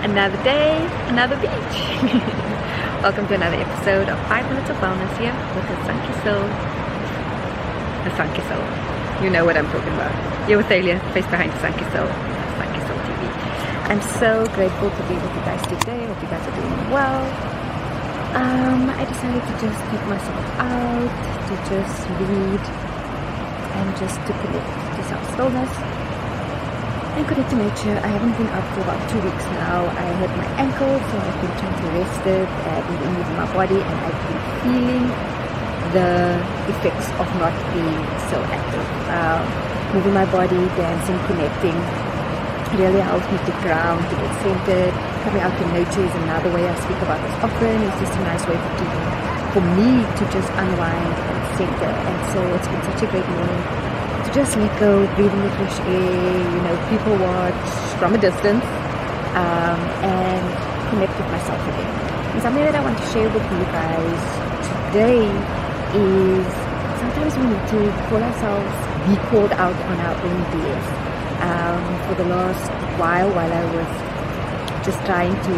Another day, another beach. Welcome to another episode of 5 Minutes of Wellness here with the Sunky Soul. The Sunky Soul. You know what I'm talking about. You're with Thalia, face behind the Sunky Soul. Sunky Soul TV. I'm so grateful to be with you guys today. Hope you guys are doing well. I decided to just take myself out, to just read, and just to connect to some stillness and connect to nature. I haven't been up for about 2 weeks now. I hurt my ankle, so I've been trying to rest it. I've been moving my body, and I've been feeling the effects of not being so active. Moving my body, dancing, connecting really helps me to ground, to get centered. Coming out to nature is another way I speak about this often. It's just a nice way for me to just unwind and center. And so it's been such a great morning to just let go, breathing the fresh air, people watch from a distance, and connect with myself again. And something that I want to share with you guys today is sometimes we need to call ourselves, be called out on our own BS. For the last while I was just trying to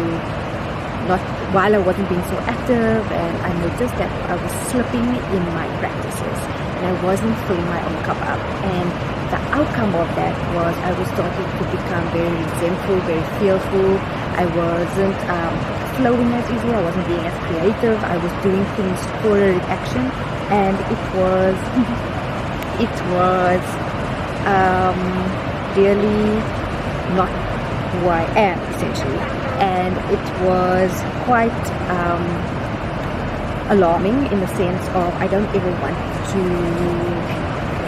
while I wasn't being so active, and I noticed that I was slipping in my practices and I wasn't filling my own cup up, and the outcome of that was I was starting to become very resentful, very fearful. I wasn't flowing as easy, I wasn't being as creative, I was doing things for a reaction, and it was really not who I am, essentially. And it was quite alarming in the sense of I don't ever want to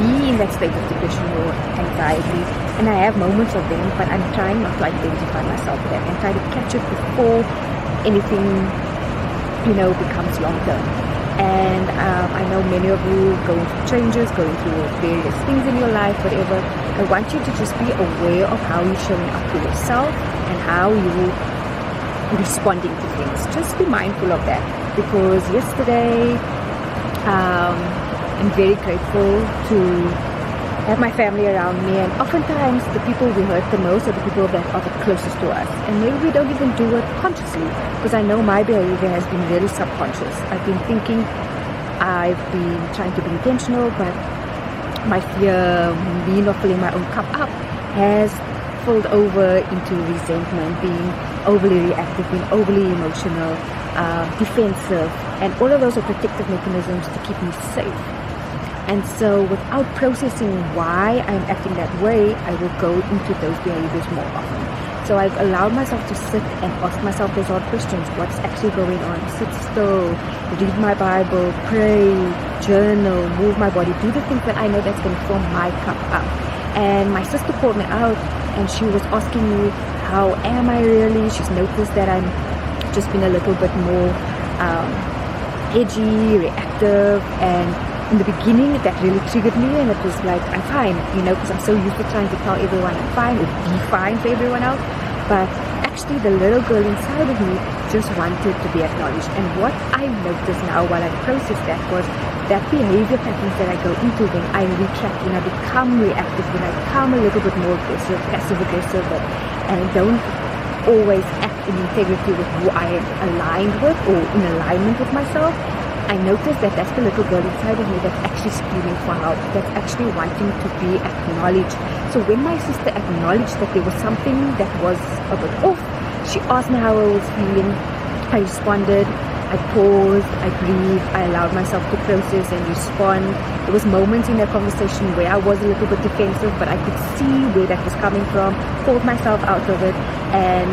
be in that state of depression or anxiety, and I have moments of them, but I'm trying not to identify myself with them and try to catch it before anything becomes long term. And I know many of you going through changes, going through various things in your life, whatever. I want you to just be aware of how you're showing up for yourself and how you're responding to things. Just be mindful of that, because yesterday I'm very grateful to have my family around me, and oftentimes the people we hurt the most are the people that are the closest to us, and maybe we don't even do it consciously, because I know my behavior has been really subconscious. I've been thinking, I've been trying to be intentional, but my fear, me not filling my own cup up, has filled over into resentment, being overly reactive, being overly emotional, defensive, and all of those are protective mechanisms to keep me safe. And so without processing why I'm acting that way, I will go into those behaviors more often. So I've allowed myself to sit and ask myself those hard questions. What's actually going on? Sit still, read my Bible, pray, journal, move my body, do the things that I know that's going to fill my cup up. And my sister called me out, and she was asking me, how am I really? She's noticed that I'm just been a little bit more edgy, reactive, and in the beginning that really triggered me, and it was like, I'm fine, because I'm so used to trying to tell everyone I'm fine or be fine for everyone else. But actually the little girl inside of me just wanted to be acknowledged. And what I noticed now while I processed that was that behavior patterns that I go into when I retract, when I become reactive, when I become a little bit more aggressive, passive aggressive, and don't always act in integrity with who I am aligned with or in alignment with myself. I noticed that that's the little girl inside of me that's actually screaming for help, that's actually wanting to be acknowledged. So when my sister acknowledged that there was something that was a bit off, she asked me how I was feeling. I responded, I paused, I breathed, I allowed myself to process and respond. There was moments in that conversation where I was a little bit defensive, but I could see where that was coming from, pulled myself out of it, and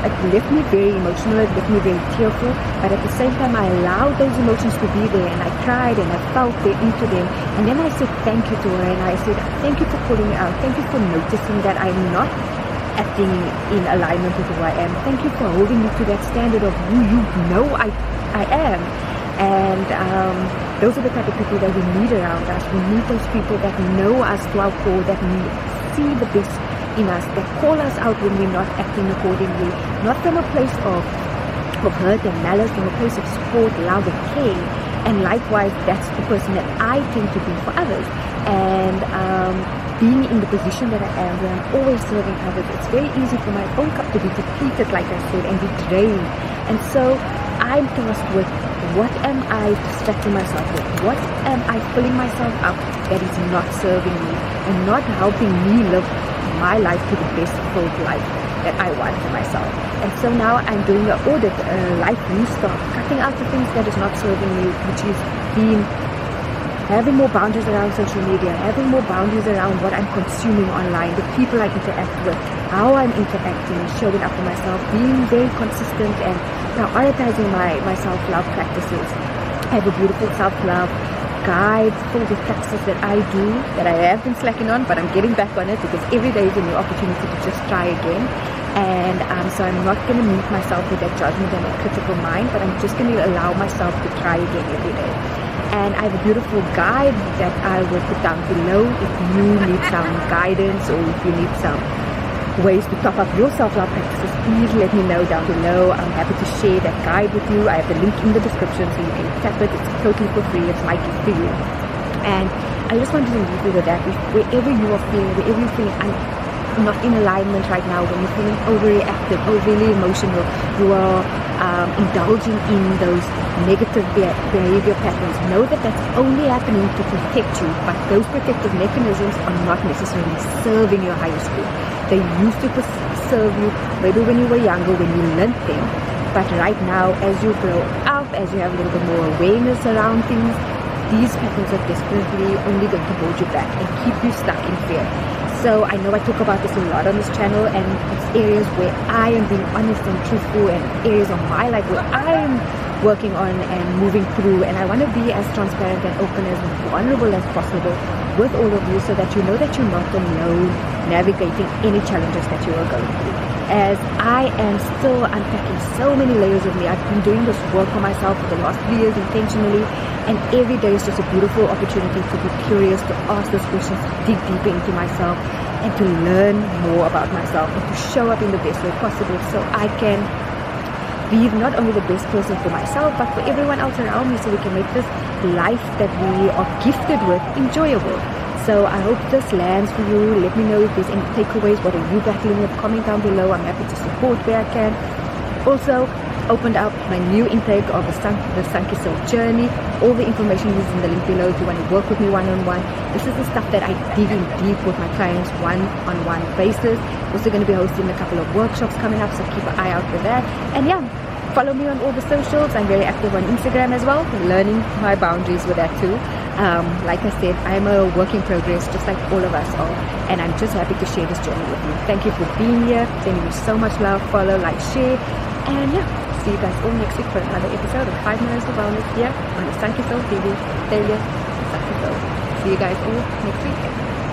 it left me very emotional, it left me very tearful, but at the same time I allowed those emotions to be there, and I cried and I felt into them, and then I said thank you to her, and I said thank you for calling me out, thank you for noticing that I'm not acting in alignment with who I am, thank you for holding me to that standard of who you know I am. And those are the type of people that we need around us. We need those people that know us to our core, that see the best in us, that call us out when we're not acting accordingly, not from a place of hurt and malice, from a place of support, love and care, And likewise, that's the person that I tend to be for others. And being in the position that I am, where I'm always serving others, it's very easy for my own cup to be depleted, like I said, and be drained. And so I'm tasked with, what am I distracting myself with? What am I filling myself up that is not serving me and not helping me live my life to the best filled life that I want for myself? And so now I'm doing an audit, a life restart, cutting out the things that is not serving me, which is being having more boundaries around social media, having more boundaries around what I'm consuming online, the people I interact with, how I'm interacting and showing up for myself, being very consistent and prioritizing my self-love practices. I have a beautiful self-love guide full with practices that I do, that I have been slacking on, but I'm getting back on it because every day is a new opportunity to just try again. And so I'm not going to meet myself with that judgment and that critical mind, but I'm just going to allow myself to try again every day. And I have a beautiful guide that I will put down below if you need some guidance or if you need some ways to top up your self-love practices. Please let me know down below. I'm happy to share that guide with you. I have the link in the description so you can tap it. It's totally for free. It's my gift for you. And I just wanted to leave you with that. Wherever you are feeling, wherever you're feeling not in alignment right now, when you're feeling overreactive, overly emotional, you are indulging in those negative behavior patterns, know that that's only happening to protect you, but those protective mechanisms are not necessarily serving your highest good. They used to serve you maybe when you were younger, when you learned them, but right now, as you grow up, as you have a little bit more awareness around things, these patterns are desperately only going to hold you back and keep you stuck in fear. So I know I talk about this a lot on this channel, and it's areas where I am being honest and truthful, and areas of my life where I am working on and moving through, and I want to be as transparent and open as vulnerable as possible with all of you so that you know that you're not alone navigating any challenges that you are going through. As I am still unpacking so many layers of me, I've been doing this work for myself for the last 3 years intentionally, and every day is just a beautiful opportunity to be curious, to ask those questions, to dig deeper into myself, and to learn more about myself, and to show up in the best way possible so I can be not only the best person for myself, but for everyone else around me, so we can make this life that we are gifted with enjoyable. So I hope this lands for you. Let me know if there's any takeaways. What are you battling with? Comment down below. I'm happy to support where I can. Also, opened up my new intake of the Sunky Soul Journey. All the information is in the link below if you want to work with me one-on-one. This is the stuff that I dig in deep with my clients one-on-one basis. Also going to be hosting a couple of workshops coming up, so keep an eye out for that. And yeah, follow me on all the socials. I'm very active on Instagram as well, learning my boundaries with that too. Like I said, I'm a work in progress, just like all of us are, and I'm just happy to share this journey with you. Thank you for being here. Sending you so much love. Follow, like, share, and yeah, see you guys all next week for another episode of 5 Minutes of Wellness here on the Sunky Soul TV. See you guys all next week.